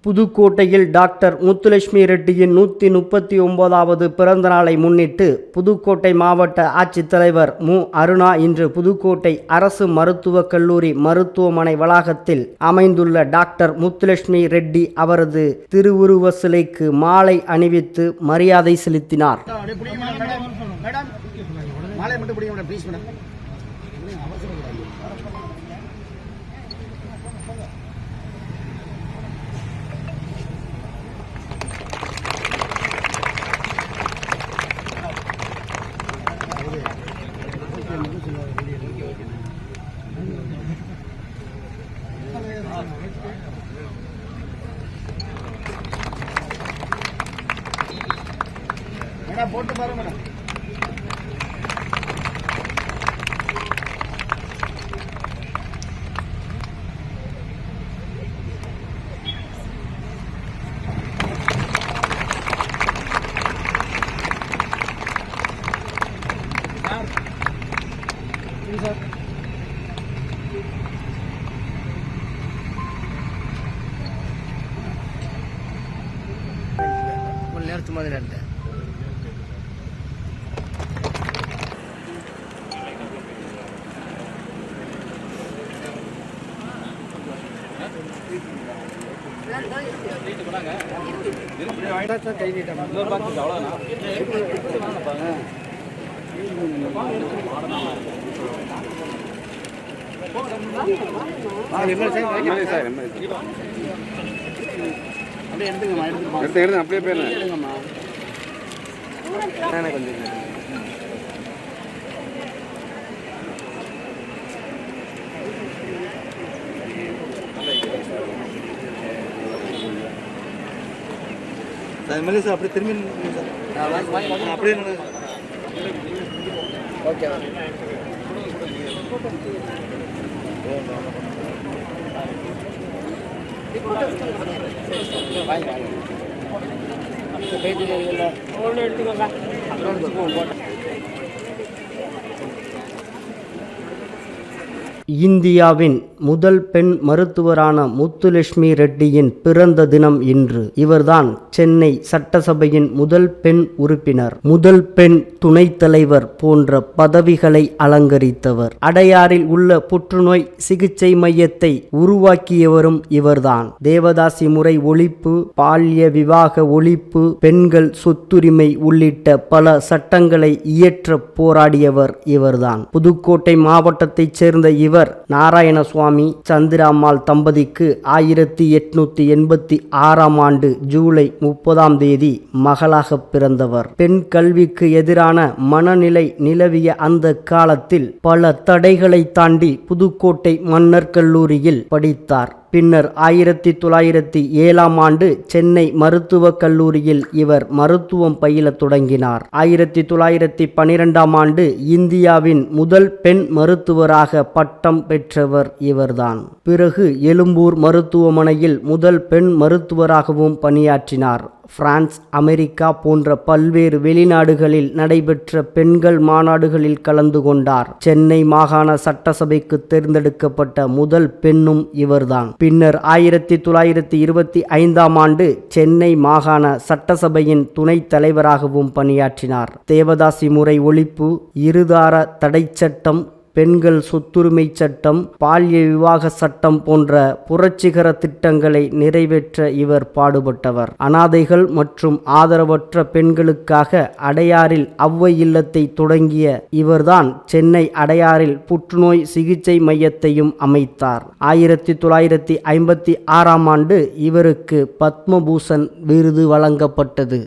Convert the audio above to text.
புதுக்கோட்டையில் டாக்டர் முத்துலட்சுமி ரெட்டியின் 139வது பிறந்த நாளை முன்னிட்டு புதுக்கோட்டை மாவட்ட ஆட்சித்தலைவர் மு. அருணா இன்று புதுக்கோட்டை அரசு மருத்துவக் கல்லூரி மருத்துவமனை வளாகத்தில் அமைந்துள்ள டாக்டர் முத்துலட்சுமி ரெட்டி அவரது திருவுருவ சிலைக்கு மாலை அணிவித்து மரியாதை செலுத்தினார். போட்டு பாருங்க மேடம். நேரத்து மாதிரி எடுத்தேன். கை நீட்டா அப்படியே போயிருங்கம்மா. கொஞ்சம் எம்எல்ஏ சார் அப்படியே திரும்பி அப்படியே ஓகே இந்தியாவின் முதல் பெண் மருத்துவரான முத்துலட்சுமி ரெட்டியின் பிறந்த தினம் இன்று. இவர்தான் சென்னை சட்டசபையின் முதல் பெண் உறுப்பினர், முதல் பெண் துணைத் தலைவர் போன்ற பதவிகளை அலங்கரித்தவர். அடையாறில் உள்ள புற்றுநோய் சிகிச்சை மையத்தை உருவாக்கியவரும் இவர்தான். தேவதாசி முறை ஒழிப்பு, பால்ய விவாக ஒழிப்பு, பெண்கள் சொத்துரிமை உள்ளிட்ட பல சட்டங்களை இயற்ற போராடியவர் இவர்தான். புதுக்கோட்டை மாவட்டத்தைச் சேர்ந்த இவர் நாராயணசுவாமி சந்திராம்மாள் தம்பதிக்கு 1886ஆம் ஆண்டு ஜூலை 30ஆம் தேதி மகளாக பிறந்தவர். பெண் கல்விக்கு எதிரான மனநிலை நிலவிய அந்த காலத்தில் பல தடைகளை தாண்டி புதுக்கோட்டை மன்னர் கல்லூரியில் படித்தார். பின்னர் 1907ஆம் ஆண்டு சென்னை மருத்துவக் கல்லூரியில் இவர் மருத்துவம் பயில தொடங்கினார். 1912ஆம் ஆண்டு இந்தியாவின் முதல் பெண் மருத்துவராக பட்டம் பெற்றவர் இவர்தான். பிறகு எழும்பூர் மருத்துவமனையில் முதல் பெண் மருத்துவராகவும் பணியாற்றினார். பிரான்ஸ், அமெரிக்கா போன்ற பல்வேறு வெளிநாடுகளில் நடைபெற்ற பெண்கள் மாநாடுகளில் கலந்து கொண்டார். சென்னை மாகாண சட்டசபைக்கு தேர்ந்தெடுக்கப்பட்ட முதல் பெண்ணும் இவர்தான். பின்னர் 1925ஆம் ஆண்டு சென்னை மாகாண சட்டசபையின் துணைத் தலைவராகவும் பணியாற்றினார். தேவதாசி முறை ஒழிப்பு, இருதார தடை சட்டம், பெண்கள் சொத்துரிமை சட்டம், பால்ய விவாக சட்டம் போன்ற புரட்சிகர திட்டங்களை நிறைவேற்ற இவர் பாடுபட்டவர். அனாதைகள் மற்றும் ஆதரவற்ற பெண்களுக்காக அடையாறில் ஔவை இல்லத்தை தொடங்கிய இவர்தான் சென்னை அடையாறில் புற்றுநோய் சிகிச்சை மையத்தையும் அமைத்தார். 1956ஆம் ஆண்டு இவருக்கு பத்மபூஷன் விருது வழங்கப்பட்டது.